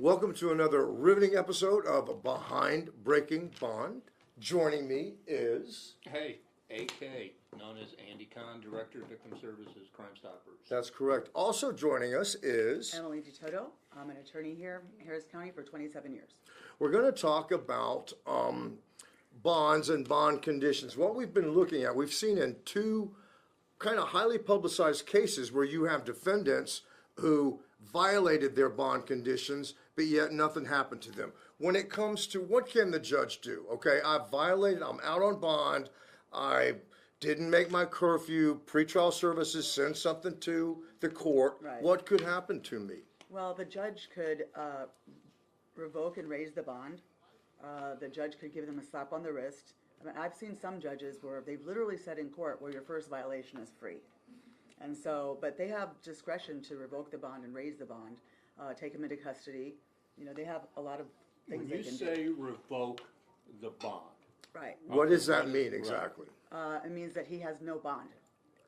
Welcome to another riveting episode of Behind Breaking Bond. Joining me is... Hey, AK, known as Andy Kahn, Director of Victim Services, Crime Stoppers. That's correct. Also joining us is... Emily DeToto. I'm an attorney here in Harris County for 27 years. We're going to talk about bonds and bond conditions. What we've been looking at, we've seen in two kind of highly publicized cases where you have defendants who violated their bond conditions, but yet nothing happened to them. When it comes to what can the judge do? Okay, I violated, I'm out on bond, I didn't make my curfew, pretrial services send something to the court. Right. What could happen to me? Well, the judge could revoke and raise the bond. The judge could give them a slap on the wrist. I mean, I've seen some judges where they've literally said in court, well, your first violation is free. And so, but they have discretion to revoke the bond and raise the bond, take them into custody. You know, they have a lot of things they can do. When you say revoke the bond. Right. What does that mean exactly? It means that he has no bond.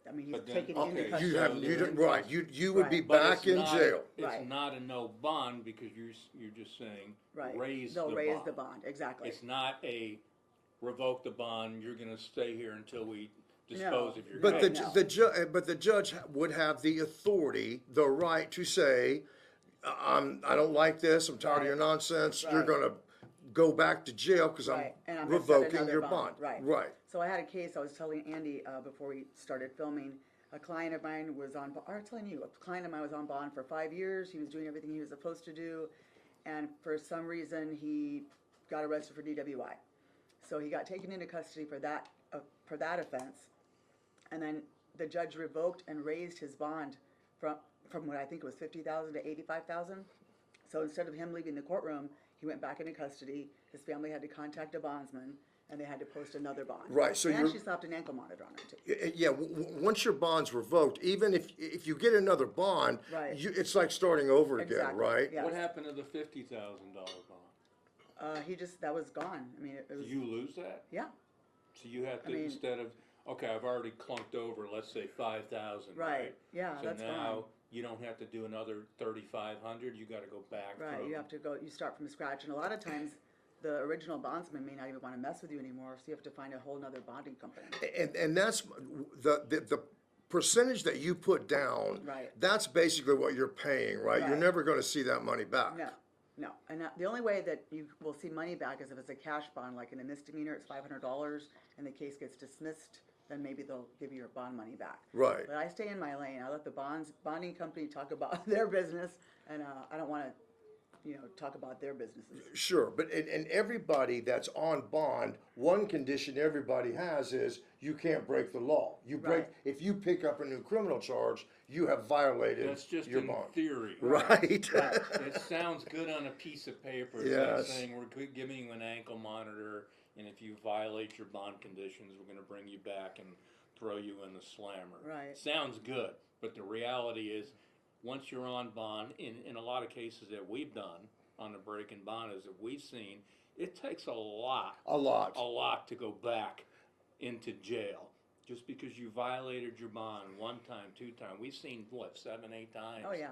I mean, he's But then- taken into okay, custody. You would be Right. back in jail. It's Right. not a no bond because you're just saying Right. raise They'll the raise bond. the bond, exactly. It's not a revoke the bond, you're going to stay here until we dispose of your But case. the judge would have the authority, the right to say, I don't like this, I'm tired of your nonsense, you're Right. gonna go back to jail because I'm Right, and I'm gonna set revoking another your bond. bond. Right. So I had a case, I was telling Andy before we started filming, a client of mine was on, I was telling you, a client of mine was on bond for 5 years, he was doing everything he was supposed to do, and for some reason he got arrested for DWI. So he got taken into custody for that offense, and then the judge revoked and raised his bond from what I think was $50,000 to $85,000. So instead of him leaving the courtroom, he went back into custody. His family had to contact a bondsman, and they had to post another bond. Right, so and she slapped an ankle monitor on him too. Yeah, once your bond's revoked, even if you get another bond, Right. it's like starting over again, Exactly, right? yeah. What happened to the $50,000 bond? That was gone. I mean, it was. Did you lose that? Yeah. So you have to, I mean- instead of, okay, I've already clunked over, let's say 5,000, right? Right. Yeah, So that's now gone. you don't have to do another 3,500. You got to go back. Right. from- You have to go. You start from scratch, and a lot of times, the original bondsman may not even want to mess with you anymore. So you have to find a whole other bonding company. And that's the percentage that you put down. Right. That's basically what you're paying, right? You're Right. never going to see that money back. No. No, and the only way that you will see money back is if it's a cash bond, like in a misdemeanor, it's $500, and the case gets dismissed, then maybe they'll give you your bond money back. Right. But I stay in my lane. I let the bonding company talk about their business, and I don't want to, talk about their businesses. Sure, but and everybody that's on bond, one condition everybody has is you can't break the law. You break Right. if you pick up a new criminal charge, you have violated That's just your in bond. theory. Right. It sounds good on a piece of paper. It's like Yes. saying we're giving you an ankle monitor, and if you violate your bond conditions, we're going to bring you back and throw you in the slammer. Right. Sounds good, but the reality is, once you're on bond, in a lot of cases that we've done on the breaking bond, is that we've seen, it takes a lot to go back into jail. Just because you violated your bond one time, two times. We've seen, 7, 8 times. Oh yeah.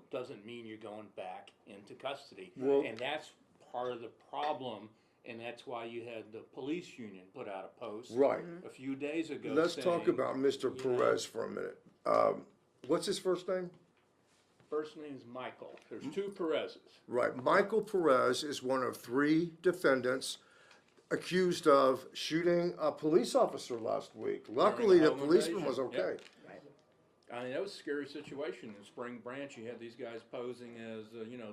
Doesn't mean you're going back into custody. Well- And that's part of the problem, and that's why you had the police union put out a post Right. a few days ago. Let's talk saying, about Mr. you know, Perez for a minute. What's his first name? First name's Michael. There's 2 Perez's. Right. Michael Perez is one of 3 defendants accused of shooting a police officer last week. Luckily, the home policeman was invasion. okay. Yep. Right. I mean, that was a scary situation in Spring Branch. You had these guys posing as,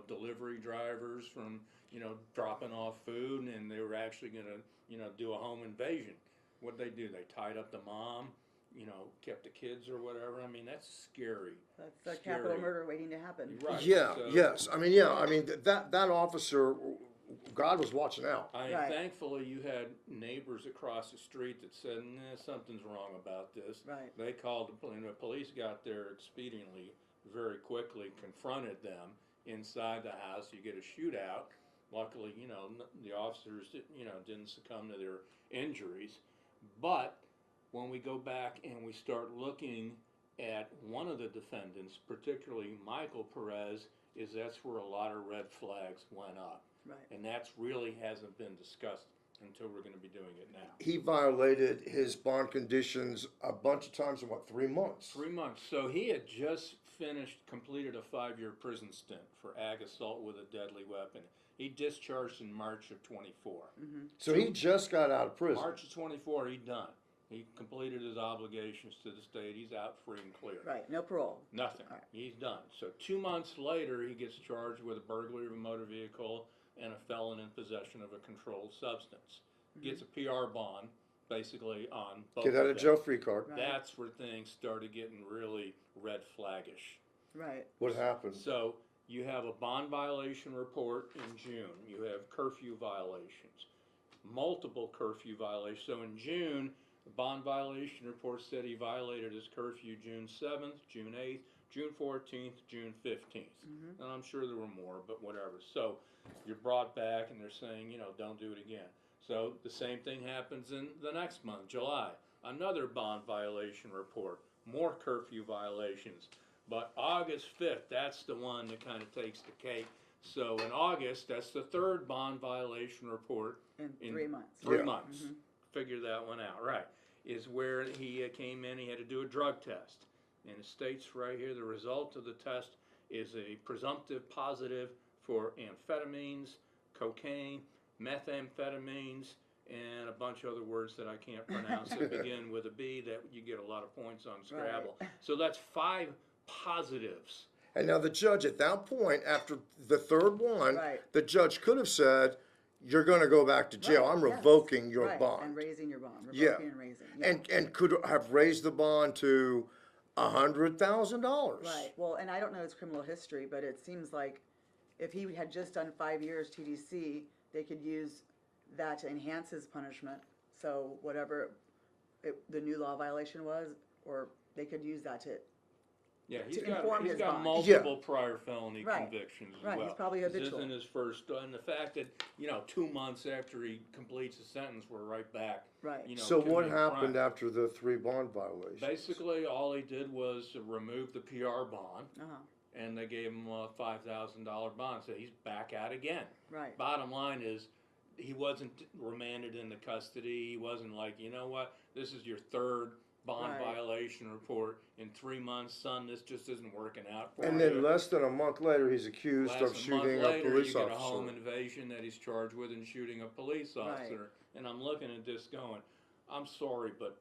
delivery drivers from, dropping off food, and they were actually going to, do a home invasion. What'd they do? They tied up the mom, kept the kids or whatever. I mean, that's scary. That's a capital murder waiting to happen. Right. Yeah. So- Yes. I mean, that officer, God was watching out. Right. Thankfully, you had neighbors across the street that said, something's wrong about this. Right. They called the police, and the police got there expediently, very quickly, confronted them inside the house. You get a shootout. Luckily, the officers, didn't succumb to their injuries. But when we go back and we start looking at one of the defendants, particularly Michael Perez, is that's where a lot of red flags went up. Right. And that's really hasn't been discussed until we're gonna be doing it now. He violated his bond conditions a bunch of times in, what, 3 months? 3 months. So he had just completed a 5-year prison stint for ag assault with a deadly weapon. He discharged in March of 24. So he just got out of prison. March of 24, he done. He completed his obligations to the state. He's out free and clear. Right, no parole. Nothing. Right. He's done. So 2 months later, he gets charged with a burglary of a motor vehicle and a felon in possession of a controlled substance. Gets a PR bond, basically, on both Get out of of them. jail free card. Right. That's where things started getting really red flaggish. Right. What happened? So you have a bond violation report in June. You have curfew violations, multiple curfew violations. So in June, the bond violation report said he violated his curfew June 7th, June 8th, June 14th, June 15th. And I'm sure there were more, but whatever. So you're brought back and they're saying, don't do it again. So the same thing happens in the next month, July. Another bond violation report, more curfew violations. But August 5th, that's the one that kind of takes the cake. So in August, that's the third bond violation report. In 3 months. 3 Yeah. months. Figure that one out, right. Is where he came in, he had to do a drug test. And it states right here, the result of the test is a presumptive positive for amphetamines, cocaine, methamphetamines, and a bunch of other words that I can't pronounce that begin with a B that you get a lot of points on Scrabble. Right. So that's 5 positives. And now the judge at that point, after the third one, Right. the judge could have said, you're going to go back to jail. Right, I'm yes. revoking your Right, bond. and raising your bond. Yeah. Revoking and raising. Yeah. And could have raised the bond to $100,000. Right. Well, and I don't know his criminal history, but it seems like if he had just done 5 years TDC, they could use that to enhance his punishment. So whatever the new law violation was, or they could use that to. Yeah, To inform he's his got bond. multiple prior felony Right. convictions as Right, well. he's probably This habitual. isn't his first, and the fact that, 2 months after he completes his sentence, we're right back. Right. So what committing happened crime. after the 3 bond violations? Basically, all he did was to remove the PR bond, Uh-huh. and they gave him a $5,000 bond, so he's back out again. Right. Bottom line is, he wasn't remanded into custody. He wasn't like, you know what, this is your third bond Right. violation report in 3 months, son, this just isn't working out for And you. then less than a month later, he's accused of Less than a month shooting a later, police you get a home officer. invasion that he's charged with and shooting a police officer. And I'm looking at this going, I'm sorry, but,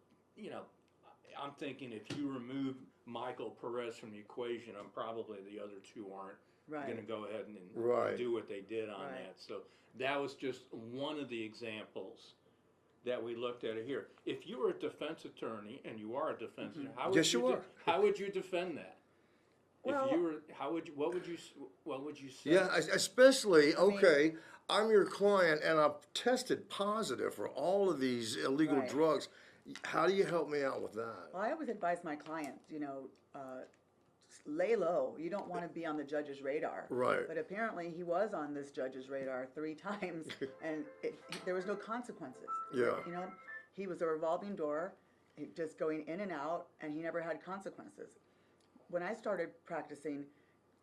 I'm thinking if you remove Michael Perez from the equation, I'm probably the other two aren't Right. going to go ahead and Right. do what they did on Right. that. So that was just one of the examples that we looked at it here. If you were a defense attorney, and you are a defense attorney, how would Yes, you you are. how would you defend that? Well- if you were, what would you say? Yeah, especially, okay, I'm your client and I've tested positive for all of these illegal Right. drugs. How do you help me out with that? Well, I always advise my clients, lay low. You don't want to be on the judge's radar. Right. But apparently he was on this judge's radar 3 times, and there was no consequences. Yeah. He was a revolving door, just going in and out, and he never had consequences. When I started practicing,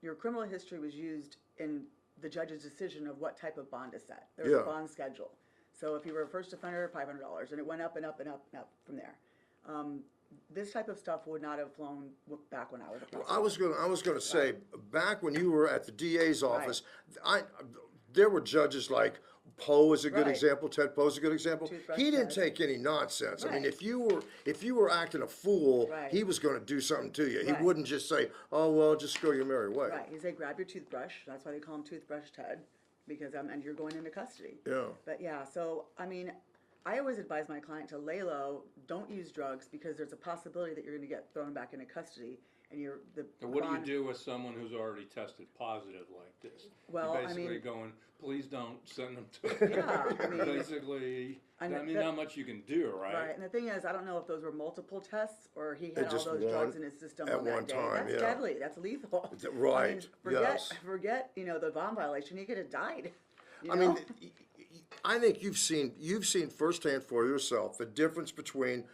your criminal history was used in the judge's decision of what type of bond to set. There was Yeah. a bond schedule. So if you were a first offender, $500, and it went up and up and up and up from there. This type of stuff would not have flown back when I was a prosecutor. I was gonna say, back when you were at the DA's office, there were judges like Poe is a good Right. example, Ted Poe's a good example. Toothbrush He didn't Ted. take any nonsense. I mean, Right. if you were acting a fool, Right. he was gonna do something to you. He Right. wouldn't just say, oh, well, just go your merry way. Right, he said, grab your toothbrush. That's why they call him Toothbrush Ted, because and you're going into custody. Yeah. But yeah, so I always advise my client to lay low, don't use drugs, because there's a possibility that you're going to get thrown back into custody, and So what do you do with someone who's already tested positive like this? Well, You're I basically mean- going, please don't send them to. Yeah, I mean- basically, And not much you can do, right? Right, and the thing is, I don't know if those were multiple tests or he had all just those one drugs in his system at on that one day. time, That's yeah. deadly. That's lethal. Right, yes. Forget the bond violation. He could have died. I mean, I think you've seen firsthand for yourself the difference between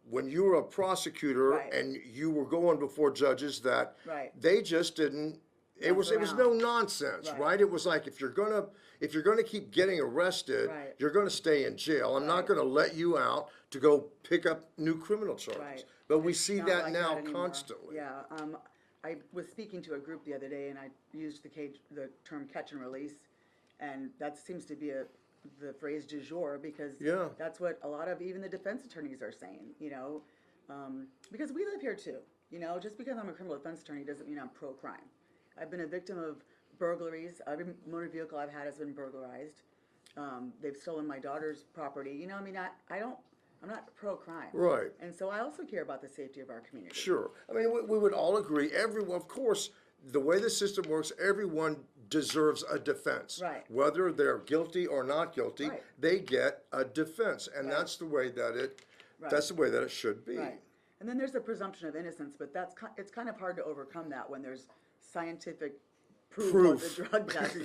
when you were a prosecutor Right. and you were going before judges that Right. they just didn't it was around. no nonsense, Right. right? It was like if you're gonna keep getting arrested, Right. you're gonna stay in jail. I'm not Right. gonna let you out to go pick up new criminal charges. Right. But we It's see not that like now anymore. constantly. Yeah, I was speaking to a group the other day, and I used the term catch and release, and that seems to be the phrase du jour, because Yeah. that's what a lot of even the defense attorneys are saying, because we live here too. Just because I'm a criminal defense attorney doesn't mean I'm pro-crime. I've been a victim of burglaries. Every motor vehicle I've had has been burglarized. They've stolen my daughter's property. I'm not pro-crime. Right. And so I also care about the safety of our community. Sure. I mean, we would all agree, everyone, of course, the way the system works, everyone deserves a defense. Right. Whether they're guilty or not guilty, Right. they get a defense. And Right. that's the way that Right. that's the way that it should be. Right. And then there's the presumption of innocence, but it's kind of hard to overcome that when there's scientific proof of the drug test.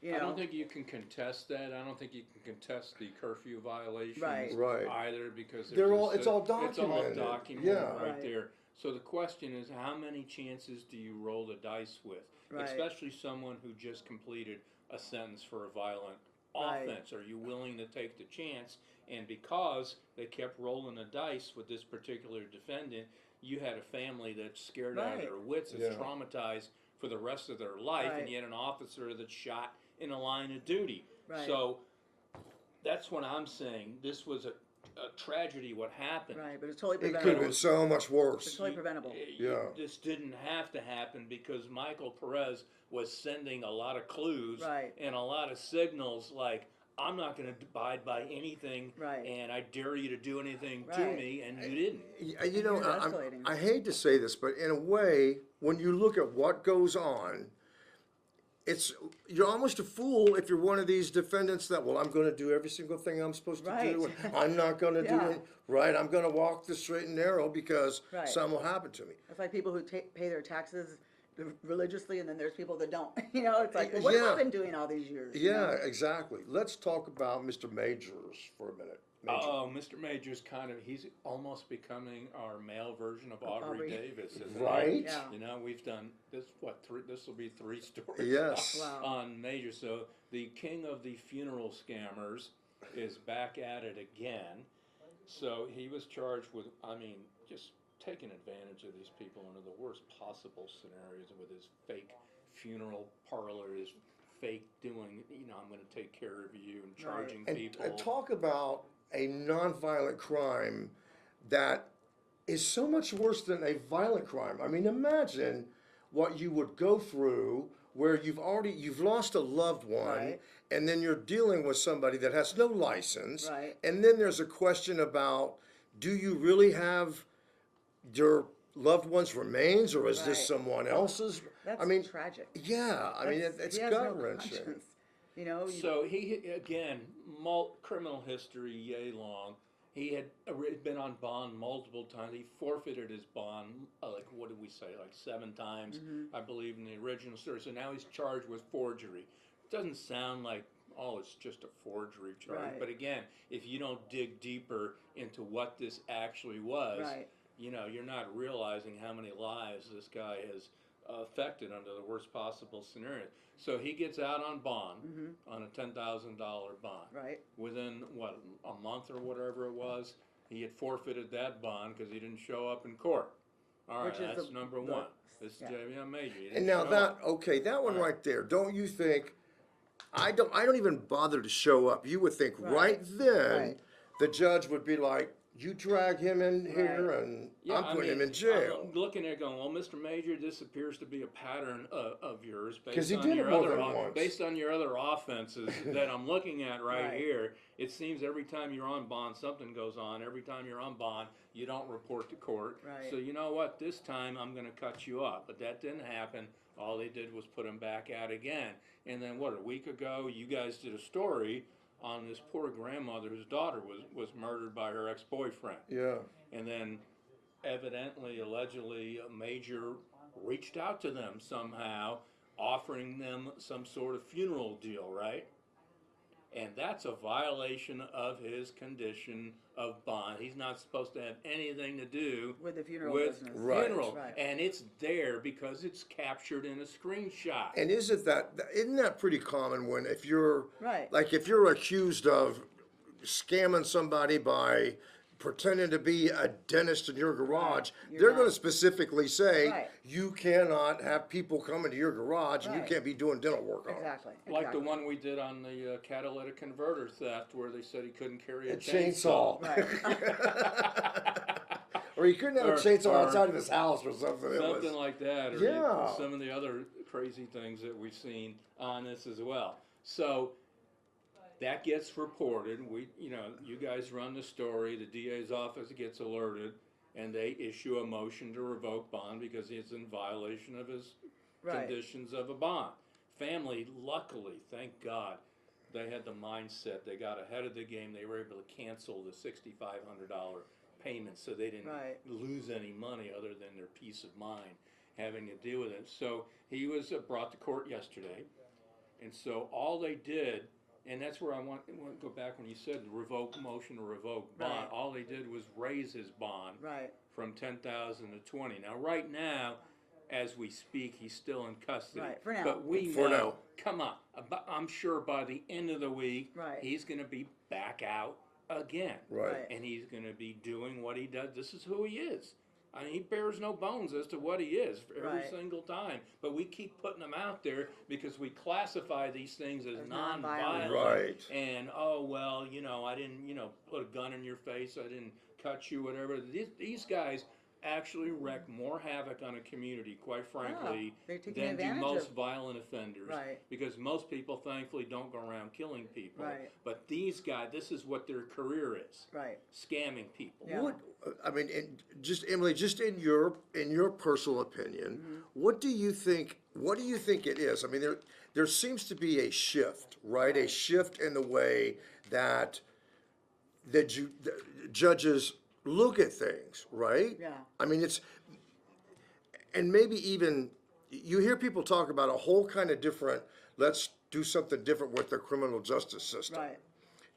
I don't think you can contest that. I don't think you can contest the curfew violations Right. either, because They're all- it's it's all It's all documented. documented Yeah. right Right. there. So the question is, how many chances do you roll the dice with? Right. Especially someone who just completed a sentence for a violent Right. offense. Are you willing to take the chance? And because they kept rolling the dice with this particular defendant, you had a family that's scared out of Right. their wits, that's Yeah. traumatized for the rest of their life, Right. and yet an officer that's shot in a line of duty. Right. So that's what I'm saying. This was a tragedy what happened. Right, but it's totally It could have preventable. been so much It's worse. totally preventable. Yeah. This didn't have to happen because Michael Perez was sending a lot of clues Right. and a lot of signals like, I'm not going to abide by anything, Right. and I dare you to do anything to Right. me, and you didn't. You know, You're escalating. I hate to say this, but in a way, when you look at what goes on, you're almost a fool if you're one of these defendants that, well, I'm going to do every single thing I'm supposed to Right. do. And I'm not going to do Yeah. it. Right. I'm going to walk the straight and narrow because Right. something will happen to me. It's like people who pay their taxes religiously, and then there's people that don't. It's like, well, what Yeah. have I been doing all these years? Yeah, exactly. Let's talk about Mr. Majors for a minute. Major. Oh, Mr. Major's he's almost becoming our male version of Aubrey Aubrey. Davis, isn't Right? he? Yeah. We've done this, this will be 3 stories Yes. Wow. on Major. So the king of the funeral scammers is back at it again. So he was charged with, just taking advantage of these people under the worst possible scenarios with his fake funeral parlor, his fake doing, I'm going to take care of you and charging people. And talk about a nonviolent crime that is so much worse than a violent crime. I mean, imagine what you would go through where you've lost a loved one, Right. and then you're dealing with somebody that has no license, Right. and then there's a question about, do you really have your loved one's remains, or is this Right. someone else's? That's tragic. Yeah, I mean, it's He has no gut-wrenching. conscience. So he, again, criminal history, yay long. He had been on bond multiple times. He forfeited his bond, like, what did we say, like 7 times, I believe, in the original story. So now he's charged with forgery. It doesn't sound like, oh, it's just a forgery charge. Right. But again, if you don't dig deeper into what this actually was, Right. You're not realizing how many lives this guy has affected under the worst possible scenario. So he gets out on bond, on a $10,000 bond. Right. Within, a month or whatever it was, he had forfeited that bond because he didn't show up in court. All right, Which is that's the- number the- one. This is yeah. JVM Major. He didn't And now show that up. that one Right. right there, don't you think? I don't even bother to show up. You would think right then Right. the judge would be like, you drag him in here and Yeah, I'm putting him in jail. I'm looking at it going, well, Mr. Major, this appears to be a pattern of yours 'Cause based he on did it your more other than once. based on your other offenses that I'm looking at right Right. here. It seems every time you're on bond, something goes on. Every time you're on bond, you don't report to court. Right. So you know what? This time I'm going to cut you up. But that didn't happen. All they did was put him back out again. And then a week ago, you guys did a story on this poor grandmother whose daughter was murdered by her ex-boyfriend. Yeah. And then evidently, allegedly, a Major reached out to them somehow, offering them some sort of funeral deal, right? And that's a violation of his condition of bond. He's not supposed to have anything to do With the funeral with business. funeral. Right. And it's there because it's captured in a screenshot. And isn't that pretty common when if you're Right. like if you're accused of scamming somebody by pretending to be a dentist in your garage, You're they're not. going to specifically say Right. you cannot have people come into your garage and you Right. can't be doing dental work on it. Exactly. Like the one we did on the catalytic converter theft where they said he couldn't carry a chainsaw. Right. Or he couldn't have a Or- chainsaw or outside of his house or something. It Something was- like that, or Yeah. some of the other crazy things that we've seen on this as well. So that gets reported. You guys run the story. The DA's office gets alerted, and they issue a motion to revoke bond because it's in violation of his Right. conditions of a bond. Family, luckily, thank God, they had the mindset. They got ahead of the game. They were able to cancel the $6,500 payment, so they didn't Right. lose any money other than their peace of mind having to deal with it. So he was brought to court yesterday, and so all they did, and that's where I want to go back when you said the motion to revoke bond. Right. All they did was raise his bond Right. from 10,000 to 20. Now, right now, as we speak, he's still in custody. Right, for now. But we For know, now. come on, I'm sure by the end of the week, Right. he's going to be back out again. Right. Right. And he's going to be doing what he does. This is who he is. I mean, he bears no bones as to what he is every Right. single time. But we keep putting them out there because we classify these things as As non-violent. nonviolent. Right. And, oh, well, I didn't, put a gun in your face. I didn't cut you, whatever. These guys actually wreak more havoc on a community, quite frankly, they're taking than do advantage most of- violent offenders. Right. Because most people, thankfully, don't go around killing people. Right. But these guys, this is what their career is. Right. Scamming people. Yeah. What I mean, Emily, just in your personal opinion, what do you think? What do you think it is? I mean, there seems to be a shift, right? A shift in the way that the judges look at things, right? Yeah. I mean, and maybe even you hear people talk about a whole kind of different. Let's do something different with the criminal justice system. Right.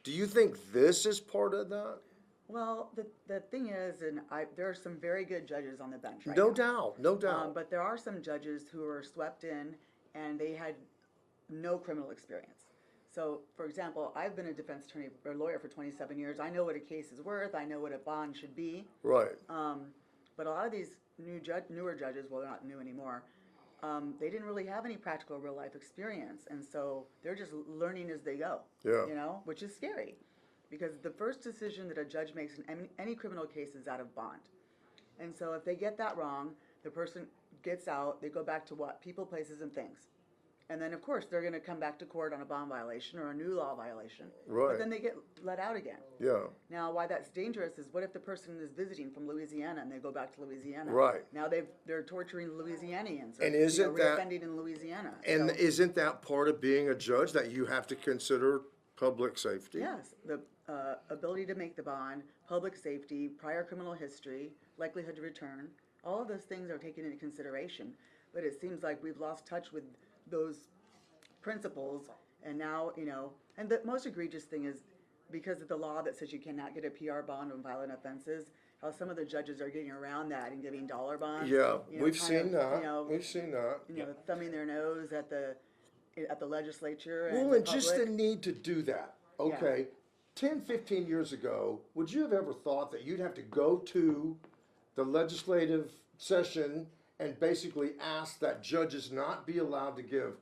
Do you think this is part of that? Well, the thing is, there are some very good judges on the bench right No now. doubt, no doubt. But there are some judges who are swept in and they had no criminal experience. So, for example, I've been a defense attorney or lawyer for 27 years. I know what a case is worth. I know what a bond should be. Right. But a lot of these newer judges, well, they're not new anymore, they didn't really have any practical real life experience. And so they're just learning as they go, Yeah. which is scary. Because the first decision that a judge makes in any criminal case is out of bond. And so if they get that wrong, the person gets out, they go back to what? People, places, and things. And then, of course, they're going to come back to court on a bond violation or a new law violation. Right. But then they get let out again. Yeah. Now, why that's dangerous is what if the person is visiting from Louisiana and they go back to Louisiana? Right. Now they're torturing Louisianians. Or, And isn't that- reoffending in Louisiana? And So- isn't that part of being a judge that you have to consider public safety? Yes, the ability to make the bond, public safety, prior criminal history, likelihood to return, all of those things are taken into consideration. But it seems like we've lost touch with those principles, and now, and the most egregious thing is because of the law that says you cannot get a PR bond on violent offenses, how some of the judges are getting around that and giving dollar bonds. Yeah, you know, we've kind of, seen that. you know, We've seen that. thumbing their nose at the legislature. Well, the and just the public. need to do that. Okay. 10, 15 years ago, would you have ever thought that you'd have to go to the legislative session and basically ask that judges not be allowed to give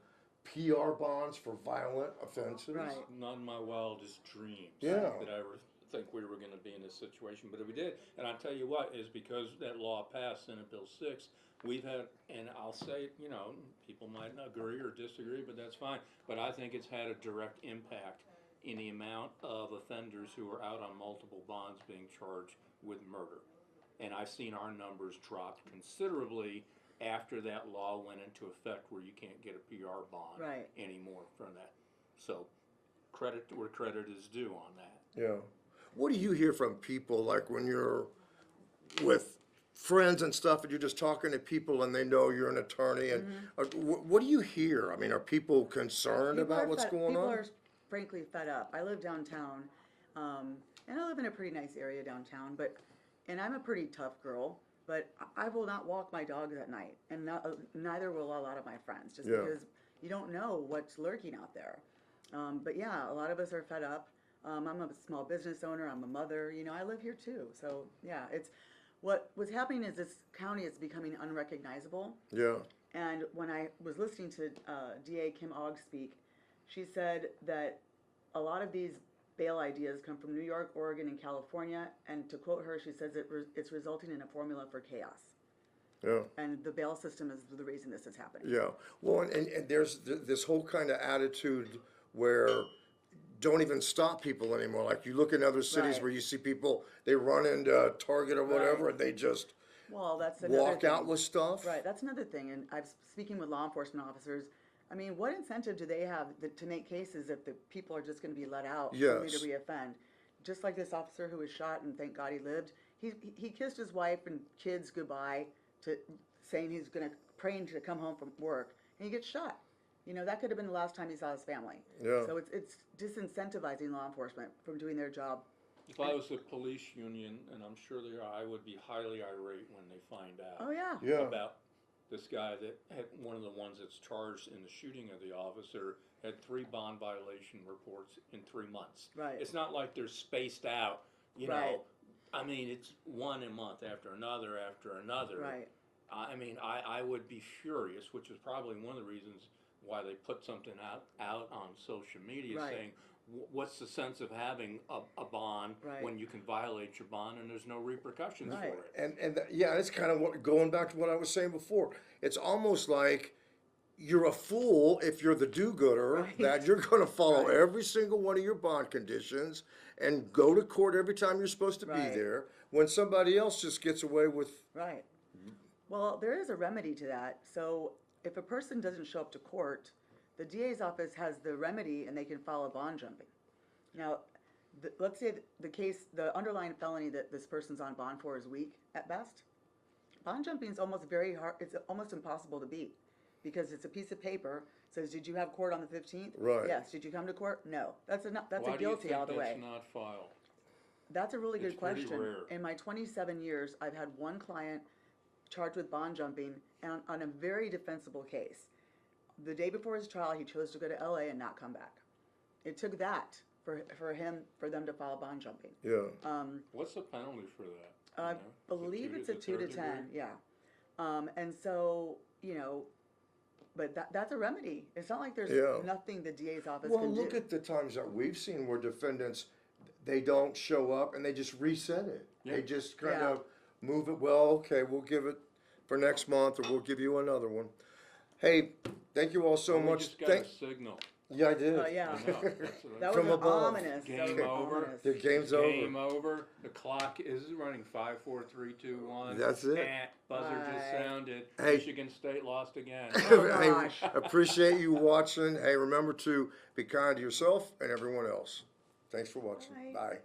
PR bonds for violent offenses? Right. Not in my wildest dreams Yeah. that I ever think we were going to be in this situation, but we did. And I'll tell you what, is because that law passed, Senate Bill 6, we've had, and I'll say, people might not agree or disagree, but that's fine. But I think it's had a direct impact in the amount of offenders who are out on multiple bonds being charged with murder. And I've seen our numbers drop considerably after that law went into effect where you can't get a PR bond Right. anymore from that. So credit where credit is due on that. Yeah. What do you hear from people, like when you're with friends and stuff and you're just talking to people and they know you're an attorney, and what do you hear? I mean, are people concerned People about are what's fed- going people on? are frankly fed up. I live downtown. And I live in a pretty nice area downtown, and I'm a pretty tough girl, but I will not walk my dogs at night, and neither will a lot of my friends, just Yeah. because you don't know what's lurking out there. But yeah, a lot of us are fed up. I'm a small business owner. I'm a mother. I live here too. So yeah, what's happening is this county is becoming unrecognizable. Yeah. And when I was listening to DA Kim Ogg speak, she said that a lot of these bail ideas come from New York, Oregon, and California. And to quote her, she says it's resulting in a formula for chaos. Yeah. And the bail system is the reason this is happening. Yeah. Well, and there's this whole kind of attitude where don't even stop people anymore. Like you look in other cities Right. where you see people, they run into Target or whatever, Right. and they just Well, that's another walk thing. out with stuff. Right, that's another thing. And I'm speaking with law enforcement officers. I mean, what incentive do they have to make cases if the people are just going to be let out only to Yes. reoffend? Just like this officer who was shot, and thank God he lived. He kissed his wife and kids goodbye, saying he's going to praying to come home from work, and he gets shot. That could have been the last time he saw his family. Yeah. So it's disincentivizing law enforcement from doing their job. If I was the police union, and I'm sure they are, I would be highly irate when they find out Oh yeah. Yeah. about this guy that had one of the ones that's charged in the shooting of the officer had 3 bond violation reports in 3 months. Right. It's not like they're spaced out, Right. I mean, it's one a month after another after another. Right. I mean, I would be furious, which is probably one of the reasons why they put something out on social media Right. saying, what's the sense of having a bond Right. when you can violate your bond and there's no repercussions Right. for it? And yeah, it's kind of going back to what I was saying before. It's almost like you're a fool if you're the do-gooder, Right. that you're going to follow Right. every single one of your bond conditions and go to court every time you're supposed to be Right. there when somebody else just gets away with. Right. Well, there is a remedy to that. So if a person doesn't show up to court, the DA's office has the remedy and they can file a bond jumping. Now, let's say the underlying felony that this person's on bond for is weak at best. Bond jumping is almost very hard. It's almost impossible to beat because it's a piece of paper. Says, did you have court on the 15th? Right. Yes. Did you come to court? No. That's Why a do you guilty think all the way. that's not filed? That's a really good It's pretty question. rare. In my 27 years, I've had one client charged with bond jumping and on a very defensible case. The day before his trial, he chose to go to LA and not come back. It took that for them to file bond jumping. Yeah. What's the penalty for that? I You know? believe it's a 2 to 10, third degree? yeah. And so, but that's a remedy. It's not like there's Yeah. nothing the DA's office Well, can do. look at the times that we've seen where defendants, they don't show up and they just reset it. Yeah. They just kind Yeah. of move it. Well, okay, we'll give it for next month, or we'll give you another one. Hey, thank you all so Well, we much. just got a signal. Yeah, I did. Yeah. I know. That's what I- That was From above. ominous. That Game was over. ominous. The game's Game over. over. The clock is running 5, 4, 3, 2, 1. That's it. Buzzer just Bye. sounded. Hey. Michigan State lost again. Oh, Hey, gosh. appreciate you watching. Hey, remember to be kind to yourself and everyone else. Thanks for watching. Bye. Bye.